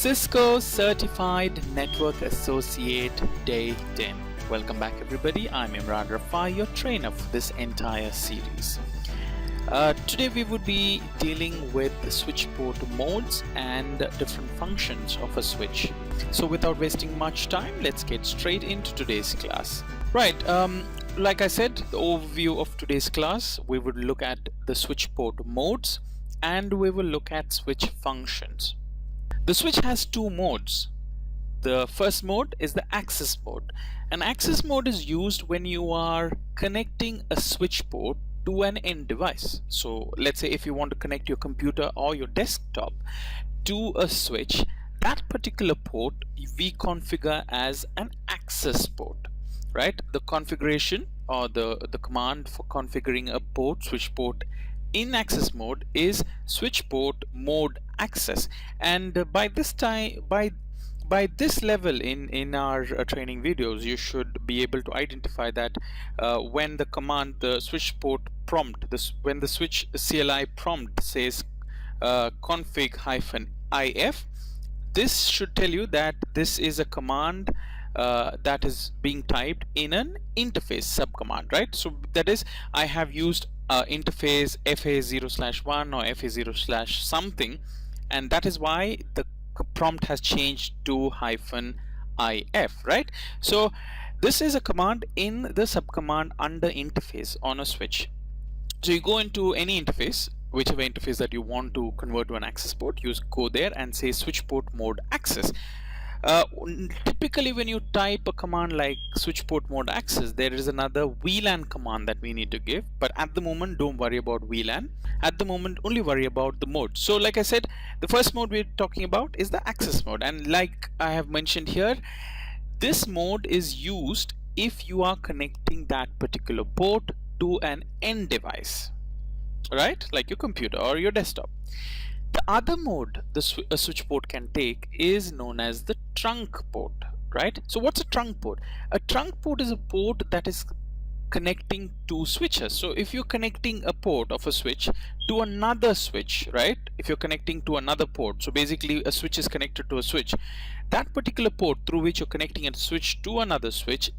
Cisco Certified Network Associate Day 10. Welcome back everybody, I'm Imran Rafai, your trainer for this entire series. Today we would be dealing with the switch port modes and different functions of a switch. So without wasting much time, let's get straight into today's class. Right, like I said, the overview of today's class, we would look at the switch port modes and we will look at switch functions. The switch has two modes. The first mode is the access mode. An access mode is used when you are connecting a switch port to an end device. So let's say if you want to connect your computer or your desktop to a switch, that particular port we configure as an access port, right? The configuration or the command for configuring a port, switch port in access mode is switch port mode access. And by this level in our training videos, you should be able to identify that when the command, the switch port prompt, when the switch CLI prompt says config-if, this should tell you that this is a command that is being typed in an interface subcommand, right? So that is, I have used interface fa0/1 or fa0/something, and that is why the prompt has changed to -if, right? So this is a command in the subcommand under interface on a switch. So you go into any interface, whichever interface that you want to convert to an access port, you go there and say switch port mode access. Typically when you type a command like switch port mode access, there is another VLAN command that we need to give, but at the moment don't worry about VLAN. At the moment only worry about the mode. So like I said, the first mode we're talking about is the access mode, and like I have mentioned here, this mode is used if you are connecting that particular port to an end device, right, like your computer or your desktop. The other mode a switch port can take is known as the trunk port, right? So what's a trunk port? A trunk port is a port that is connecting two switches. So if you're connecting a port of a switch to another switch, right? If you're connecting to another port, so basically a switch is connected to a switch, that particular port through which you're connecting a switch to another switch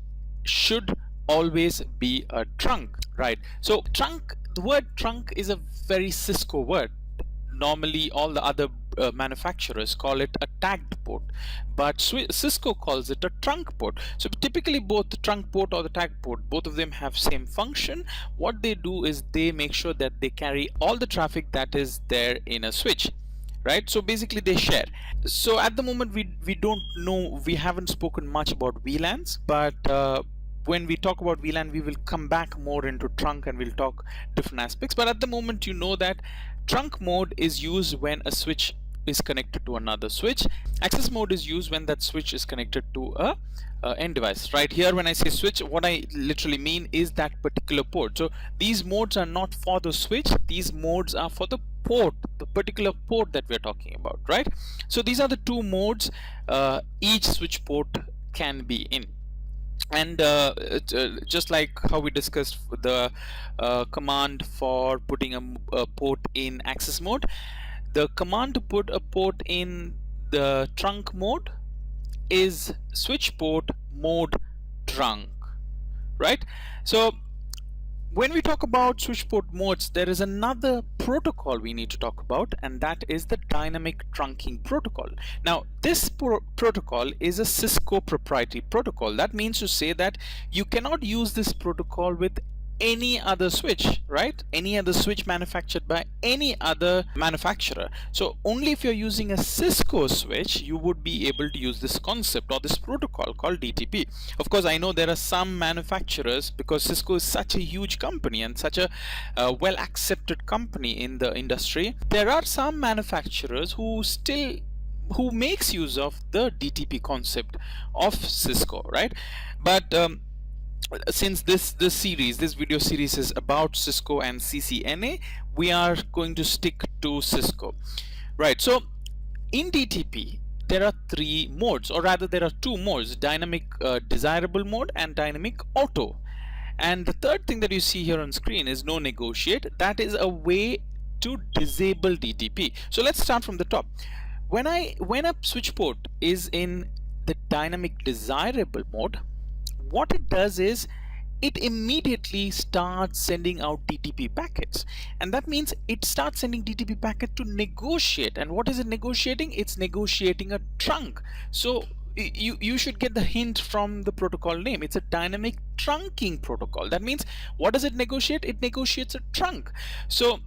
should always be a trunk, right? So trunk, the word trunk is a very Cisco word. Normally all the other manufacturers call it a tagged port, but Cisco calls it a trunk port. So typically both the trunk port or the tag port, both of them have same function. What they do is they make sure that they carry all the traffic that is there in a switch, right? So basically they share. So at the moment we don't know, we haven't spoken much about VLANs, but when we talk about VLAN, we will come back more into trunk and we'll talk different aspects. But at the moment, you know that trunk mode is used when a switch is connected to another switch. Access mode is used when that switch is connected to a end device. Right here, when I say switch, what I literally mean is that particular port. So these modes are not for the switch. These modes are for the port, the particular port that we're talking about, right? So these are the two modes each switch port can be in. And just like how we discussed the command for putting a port in access mode, the command to put a port in the trunk mode is switch port mode trunk, right? So when we talk about switch port modes, there is another protocol we need to talk about, and that is the dynamic trunking protocol. Now this protocol is a Cisco proprietary protocol. That means to say that you cannot use this protocol with any other switch, right? Any other switch manufactured by any other manufacturer. So only if you're using a Cisco switch, you would be able to use this concept or this protocol called DTP. Of course, I know there are some manufacturers, because Cisco is such a huge company and such a well accepted company in the industry, there are some manufacturers who makes use of the DTP concept of Cisco, right? But since this video series is about Cisco and CCNA, we are going to stick to Cisco, right? So in DTP there are three modes, or rather there are two modes: dynamic desirable mode and dynamic auto. And the third thing that you see here on screen is no negotiate. That is a way to disable DTP. So let's start from the top. when a switch port is in the dynamic desirable mode, what it does is it immediately starts sending out DTP packets, and that means it starts sending DTP packet to negotiate. And what is it negotiating? It's negotiating a trunk. So you should get the hint from the protocol name. It's a dynamic trunking protocol. That means, what does it negotiate? It negotiates a trunk. So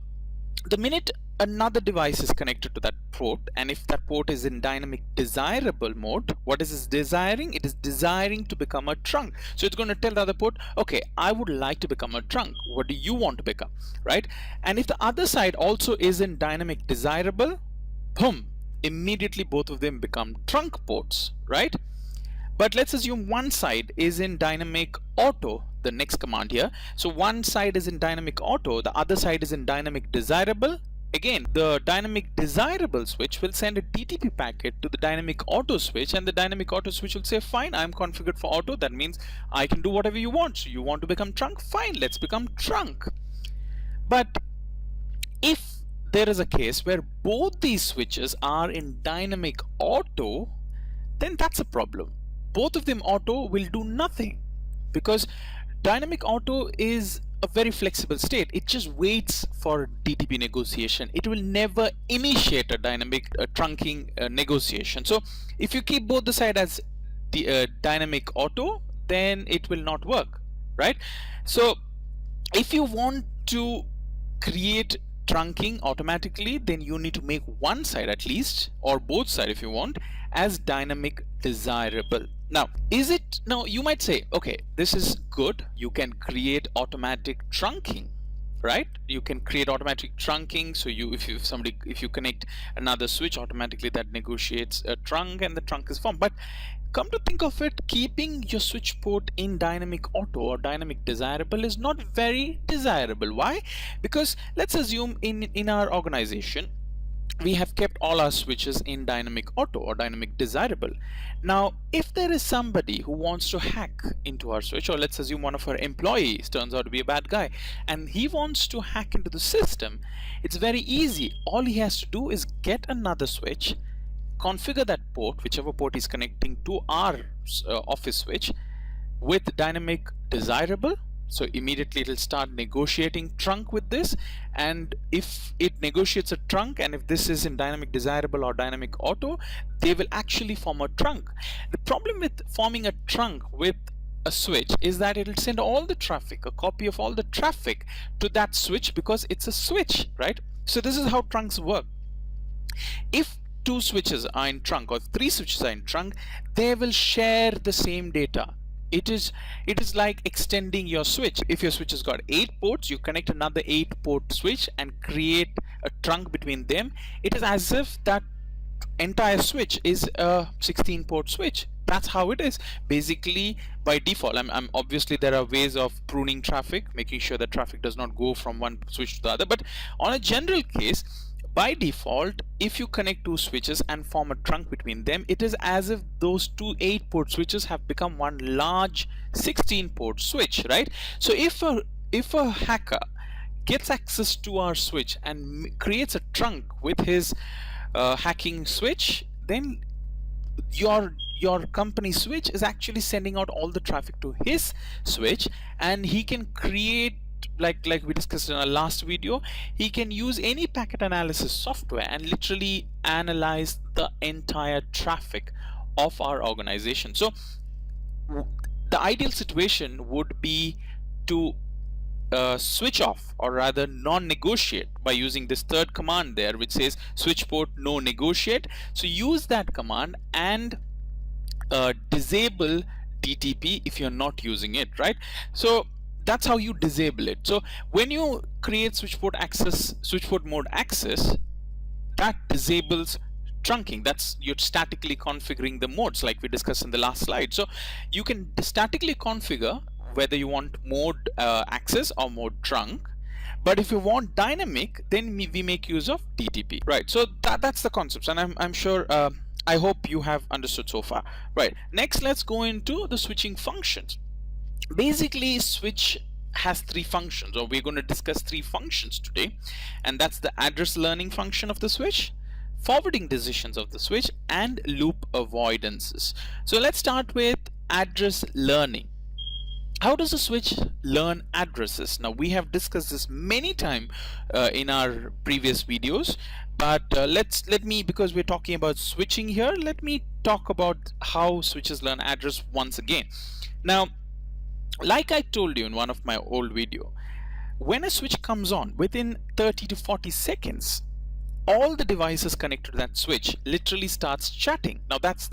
the minute another device is connected to that port, and if that port is in dynamic desirable mode, what is it desiring? It is desiring to become a trunk. So it's going to tell the other port, okay, I would like to become a trunk. What do you want to become, right? And if the other side also is in dynamic desirable, boom, immediately both of them become trunk ports, right? But let's assume one side is in dynamic auto, the next command here. So one side is in dynamic auto, the other side is in dynamic desirable. Again, the dynamic desirable switch will send a DTP packet to the dynamic auto switch, and the dynamic auto switch will say, fine, I'm configured for auto. That means I can do whatever you want. So you want to become trunk? Fine, let's become trunk. But if there is a case where both these switches are in dynamic auto, then that's a problem. Both of them auto will do nothing, because dynamic auto is a very flexible state. It just waits for DTP negotiation. It will never initiate a dynamic trunking negotiation. So if you keep both the side as the dynamic auto, then it will not work, right? So if you want to create trunking automatically, then you need to make one side at least, or both sides if you want, as dynamic desirable. Now you might say, okay, this is good, you can create automatic trunking, right? You can create automatic trunking. So if you connect another switch, automatically that negotiates a trunk and the trunk is formed. But come to think of it, keeping your switch port in dynamic auto or dynamic desirable is not very desirable. Why? Because let's assume in our organization we have kept all our switches in dynamic auto or dynamic desirable. Now if there is somebody who wants to hack into our switch, or let's assume one of our employees turns out to be a bad guy and he wants to hack into the system, it's very easy. All he has to do is get another switch, configure that port, whichever port is connecting to our office switch, with dynamic desirable. So immediately it will start negotiating trunk with this, and if it negotiates a trunk, and if this is in dynamic desirable or dynamic auto, they will actually form a trunk. The problem with forming a trunk with a switch is that it will send all the traffic, a copy of all the traffic, to that switch, because it's a switch, right? So this is how trunks work. If two switches are in trunk, or three switches are in trunk, they will share the same data. It is like extending your switch. If your switch has got 8 ports, you connect another 8 port switch and create a trunk between them. It is as if that entire switch is a 16 port switch. That's how it is basically by default. I'm obviously there are ways of pruning traffic, making sure that traffic does not go from one switch to the other, but on a general case, by default, if you connect two switches and form a trunk between them, it is as if those two 8-port switches have become one large 16-port switch, right? So if a hacker gets access to our switch and creates a trunk with his hacking switch, then your company switch is actually sending out all the traffic to his switch, and he can create, like we discussed in our last video, he can use any packet analysis software and literally analyze the entire traffic of our organization. So the ideal situation would be to switch off, or rather non-negotiate, by using this third command there, which says switch port no negotiate. So use that command and disable DTP if you're not using it, right? So that's how you disable it. So when you create switch port mode access, that disables trunking. That's, you're statically configuring the modes like we discussed in the last slide. So you can statically configure whether you want mode access or mode trunk, but if you want dynamic, then we make use of DTP, right? So that's the concepts, and I'm sure I hope you have understood so far, right? Next, let's go into the switching functions. Basically, switch has 3 functions, or we're going to discuss 3 functions today, and that's the address learning function of the switch, forwarding decisions of the switch, and loop avoidances. So let's start with address learning. How does a switch learn addresses? Now, we have discussed this many times in our previous videos, but let me, because we're talking about switching here, let me talk about how switches learn address once again. Now, like I told you in one of my old video, when a switch comes on, within 30 to 40 seconds, all the devices connected to that switch literally starts chatting. Now that's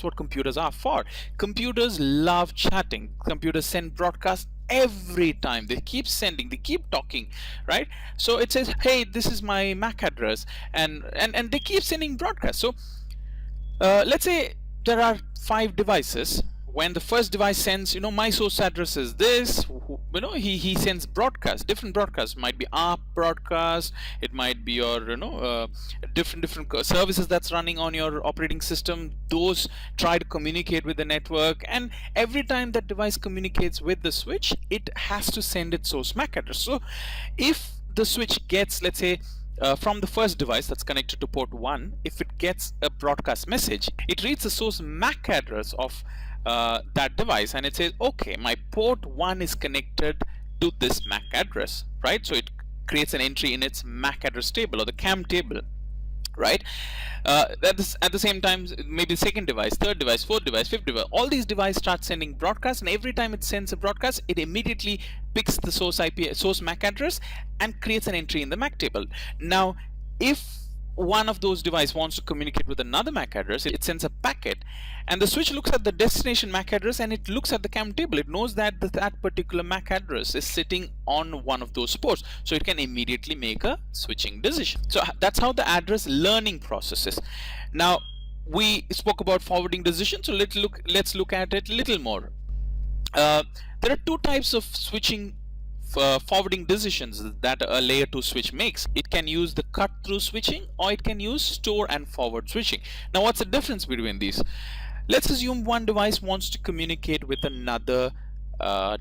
what computers are for. Computers love chatting. Computers send broadcasts every time. They keep sending, they keep talking, right? So it says, hey, this is my MAC address, and they keep sending broadcasts. So let's say there are 5 devices. When the first device sends, my source address is this, he sends broadcasts, different broadcasts. Might be ARP broadcast, it might be your different services that's running on your operating system. Those try to communicate with the network, and every time that device communicates with the switch, it has to send its source MAC address. So if the switch gets, let's say, from the first device that's connected to port 1, if it gets a broadcast message, it reads the source MAC address of that device, and it says, okay, my port 1 is connected to this MAC address, right? So it creates an entry in its MAC address table, or the CAM table, right? At the same time, maybe second device, third device, fourth device, fifth device, all these devices start sending broadcasts, and every time it sends a broadcast, it immediately picks the source MAC address and creates an entry in the MAC table. Now, if one of those devices wants to communicate with another MAC address, it sends a packet, and the switch looks at the destination MAC address, and it looks at the CAM table. It knows that that particular MAC address is sitting on one of those ports, so it can immediately make a switching decision. So that's how the address learning process is. Now, we spoke about forwarding decisions, so let's look at it a little more. There are 2 types of switching forwarding decisions that a layer 2 switch makes. It can use the cut through switching, or it can use store and forward switching. Now, what's the difference between these? Let's assume one device wants to communicate with another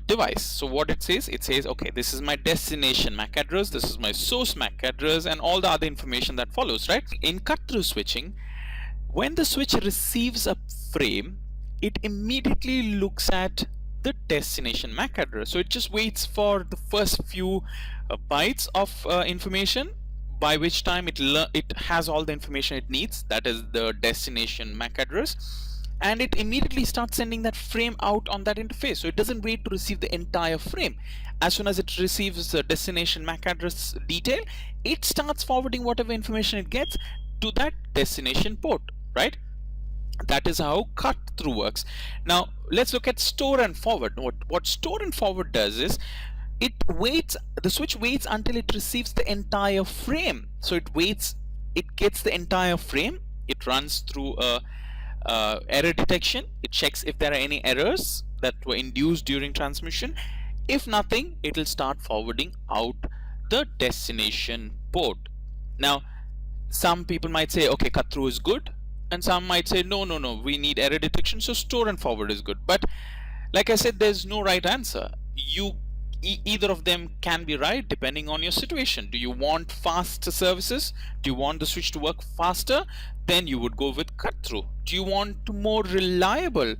device. So what it says, okay, this is my destination MAC address, this is my source MAC address, and all the other information that follows, right? In cut through switching, when the switch receives a frame, it immediately looks at the destination MAC address. So it just waits for the first few bytes of information, by which time it has all the information it needs, that is the destination MAC address, and it immediately starts sending that frame out on that interface. So it doesn't wait to receive the entire frame. As soon as it receives the destination MAC address detail, it starts forwarding whatever information it gets to that destination port, right? That is how cut through works. Now let's look at store and forward. What store and forward does is, the switch waits until it receives the entire frame. So it gets the entire frame, it runs through a error detection, it checks if there are any errors that were induced during transmission. If nothing, it will start forwarding out the destination port. Now, some people might say, okay, cut through is good, and some might say, no, we need error detection, so store and forward is good. But like I said, there's no right answer. Either of them can be right depending on your situation. Do you want faster services? Do you want the switch to work faster? Then you would go with cut through. Do you want more reliable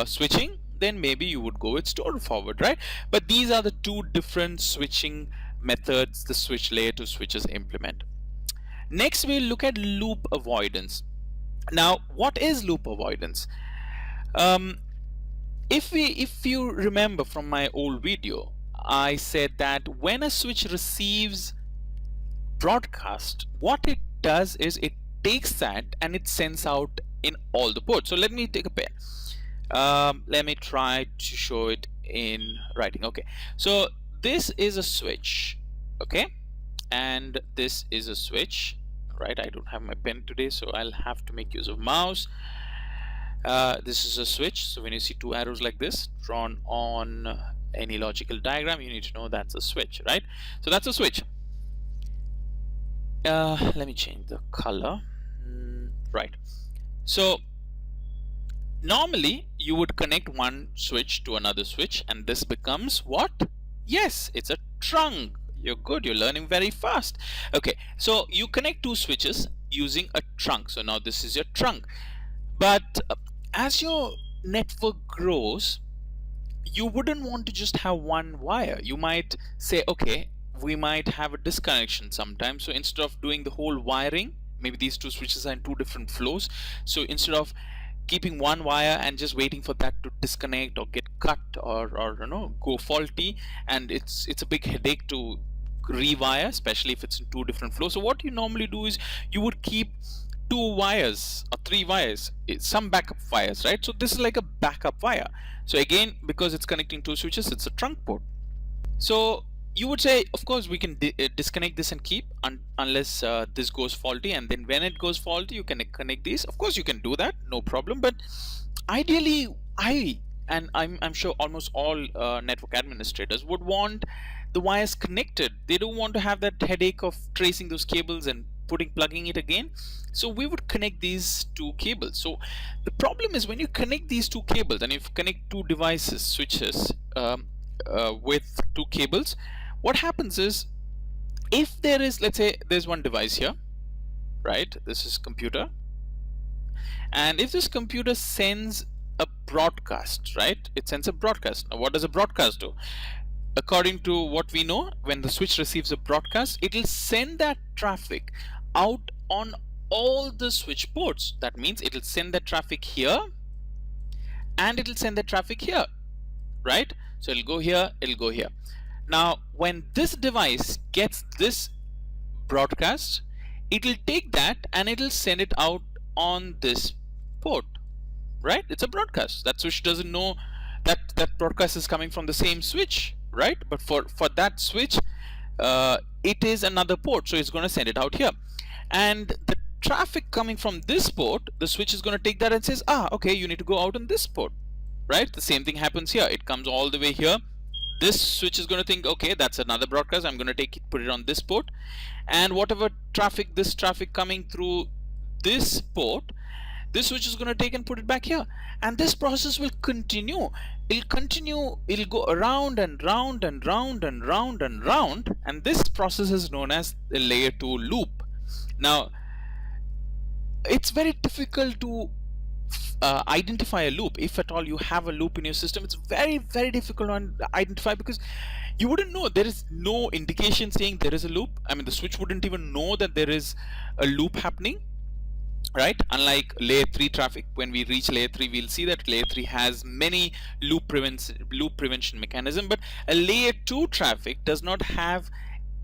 switching? Then maybe you would go with store and forward, right? But these are the 2 different switching methods the switch layer 2 switches implement. Next, we'll look at loop avoidance. Now, what is loop avoidance? If you remember from my old video, I said that when a switch receives broadcast, what it does is it takes that and it sends out in all the ports. So let me take a pen. Let me try to show it in writing. Okay, so this is a switch, okay, and this is a switch, right? I don't have my pen today, so I'll have to make use of mouse. This is a switch, so when you see 2 arrows like this drawn on any logical diagram, you need to know that's a switch, right? So that's a switch. Let me change the color. Right, so normally you would connect one switch to another switch, and this becomes what? Yes, it's a trunk. You're good, you're learning very fast. Okay, so you connect 2 switches, using a trunk. So now this is your trunk. But as your network grows, you wouldn't want to just have one wire. You might say, okay, we might have a disconnection sometimes. So instead of doing the whole wiring, maybe these two switches are in two different flows. So instead of keeping one wire and just waiting for that to disconnect or get cut or go faulty, and it's a big headache to rewire, especially if it's in two different flows. So what you normally do is you would keep two wires or three wires, some backup wires, right? So this is like a backup wire. So again, because it's connecting two switches, it's a trunk port. So you would say, of course, we can disconnect this and keep unless this goes faulty, and then when it goes faulty, you can connect these. Of course, you can do that, no problem. But ideally, I'm sure almost all network administrators would want the wires connected. They don't want to have that headache of tracing those cables and plugging it again. So we would connect these two cables. So the problem is when you connect these two cables, and if you connect two devices, switches, with two cables, what happens is, if there is, let's say there's one device here, right? This is computer, and if this computer sends a broadcast, right? It sends a broadcast. Now what does a broadcast do? According to what we know, when the switch receives a broadcast, it will send that traffic out on all the switch ports. That means it will send the traffic here and it will send the traffic here, right? So it'll go here, it'll go here. Now when this device gets this broadcast, it will take that and it will send it out on this port, right? It's a broadcast. That switch doesn't know that that broadcast is coming from the same switch, right? But for that switch, it is another port, so it's going to send it out here. And the traffic coming from this port, the switch is going to take that and says, okay, you need to go out on this port, right? The same thing happens here. It comes all the way here. This switch is going to think, okay, that's another broadcast, I'm going to put it on this port, and whatever traffic, this traffic coming through this port, this switch is going to take and put it back here, and this process will continue. It'll go around and round and round and round and round, and this process is known as the layer 2 loop. Now it's very difficult to identify a loop. If at all you have a loop in your system, it's very, very difficult to identify, because you wouldn't know. There is no indication saying there is a loop. I mean, the switch wouldn't even know that there is a loop happening, right? Unlike layer 3 traffic, when we reach layer 3, we'll see that layer 3 has many loop prevention mechanism, but a layer 2 traffic does not have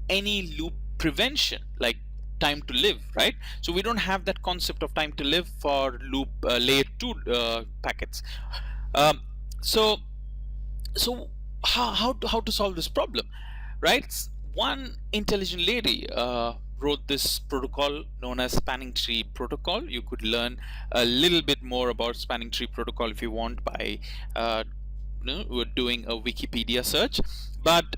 any loop prevention, like time to live, right? So we don't have that concept of time to live for loop layer 2 packets. So how to solve this problem, right? One intelligent lady wrote this protocol known as spanning tree protocol. You could learn a little bit more about spanning tree protocol if you want by doing a Wikipedia search, but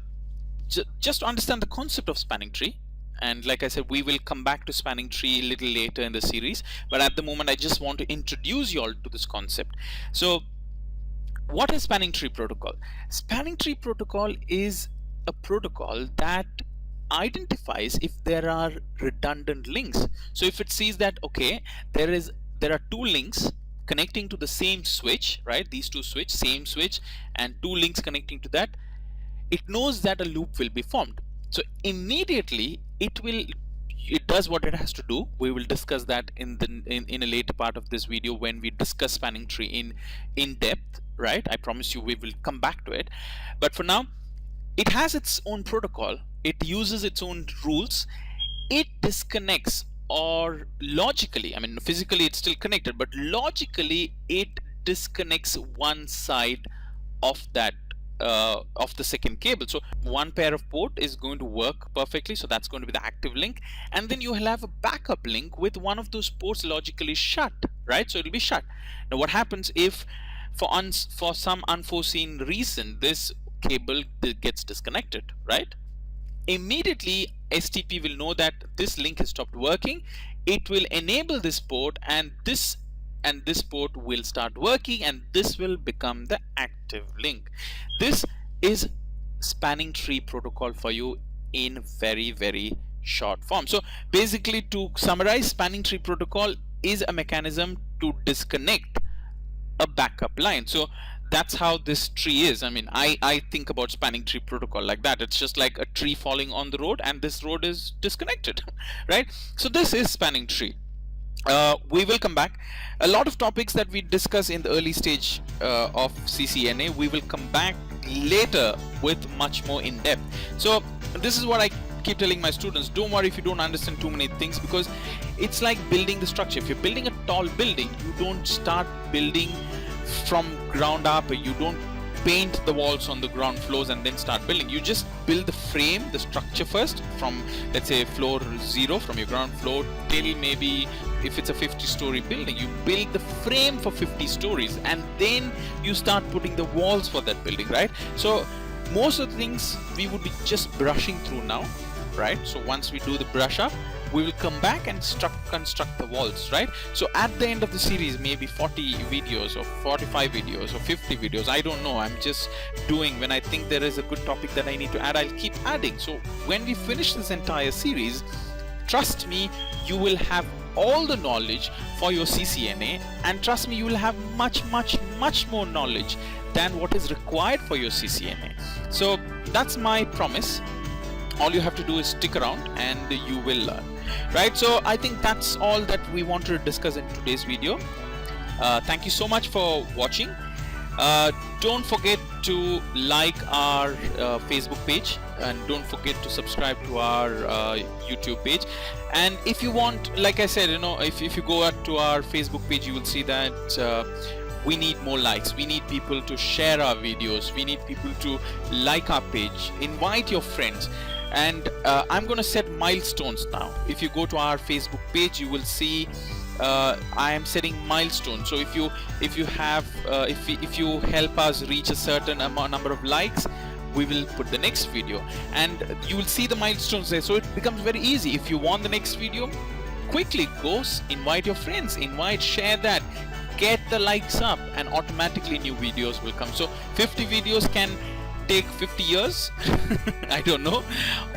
just to understand the concept of spanning tree. And like I said, we will come back to spanning tree a little later in the series, but at the moment I just want to introduce you all to this concept. So what is spanning tree protocol? Spanning tree protocol is a protocol that identifies if there are redundant links. So if it sees that, okay, there are two links connecting to the same switch, right? These two switch, same switch, and two links connecting to that, it knows that a loop will be formed. So immediately it does what it has to do. We will discuss that in a later part of this video when we discuss spanning tree in depth, right? I promise you we will come back to it. But for now, it has its own protocol. It uses its own rules. It disconnects, or logically, I mean physically it's still connected, but logically it disconnects one side of that of the second cable. So one pair of port is going to work perfectly, so that's going to be the active link, and then you will have a backup link with one of those ports logically shut, right? So it'll be shut. Now what happens if for some unforeseen reason this cable gets disconnected, right? Immediately STP will know that this link has stopped working. It will enable this port, and this port will start working, and this will become the active link. This is spanning tree protocol for you in very, very short form. So basically, to summarize, spanning tree protocol is a mechanism to disconnect a backup line. So that's how this tree is. I mean, I think about spanning tree protocol like that. It's just like a tree falling on the road and this road is disconnected, right? So this is spanning tree. We will come back. A lot of topics that we discuss in the early stage of CCNA, we will come back later with much more in depth. So this is what I keep telling my students: don't worry if you don't understand too many things, because it's like building the structure. If you're building a tall building, you don't start building from ground up. You don't paint the walls on the ground floors and then start building. You just build the frame, the structure first, from, let's say, floor 0, from your ground floor till maybe, if it's a 50-story building, you build the frame for 50 stories and then you start putting the walls for that building, right? So most of the things we would be just brushing through now, right? So once we do the brush up, we will come back and construct the walls, right? So at the end of the series, maybe 40 videos or 45 videos or 50 videos, I don't know. I'm just doing, when I think there is a good topic that I need to add, I'll keep adding. So when we finish this entire series, trust me, you will have all the knowledge for your CCNA, and trust me, you will have much more knowledge than what is required for your CCNA. So that's my promise. All you have to do is stick around and you will learn, right? So I think that's all that we wanted to discuss in today's video. Thank you so much for watching. Don't forget to like our Facebook page, and don't forget to subscribe to our YouTube page. And if you want, like I said, if you go out to our Facebook page, you will see that we need more likes. We need people to share our videos. We need people to like our page, invite your friends. And I'm going to set milestones now. If you go to our Facebook page, you will see I am setting milestones. So if you help us reach a certain number of likes, we will put the next video, and you will see the milestones there. So it becomes very easy. If you want the next video, quickly go invite your friends, share that, get the likes up, and automatically new videos will come. So 50 videos can take 50 years I don't know,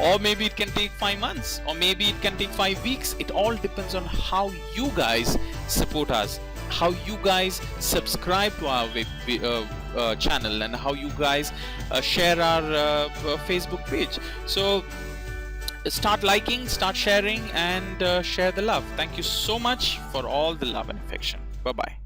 or maybe it can take 5 months, or maybe it can take 5 weeks. It all depends on how you guys support us, how you guys subscribe to our channel, and how you guys share our Facebook page. So start liking, start sharing, and share the love. Thank you so much for all the love and affection. Bye bye.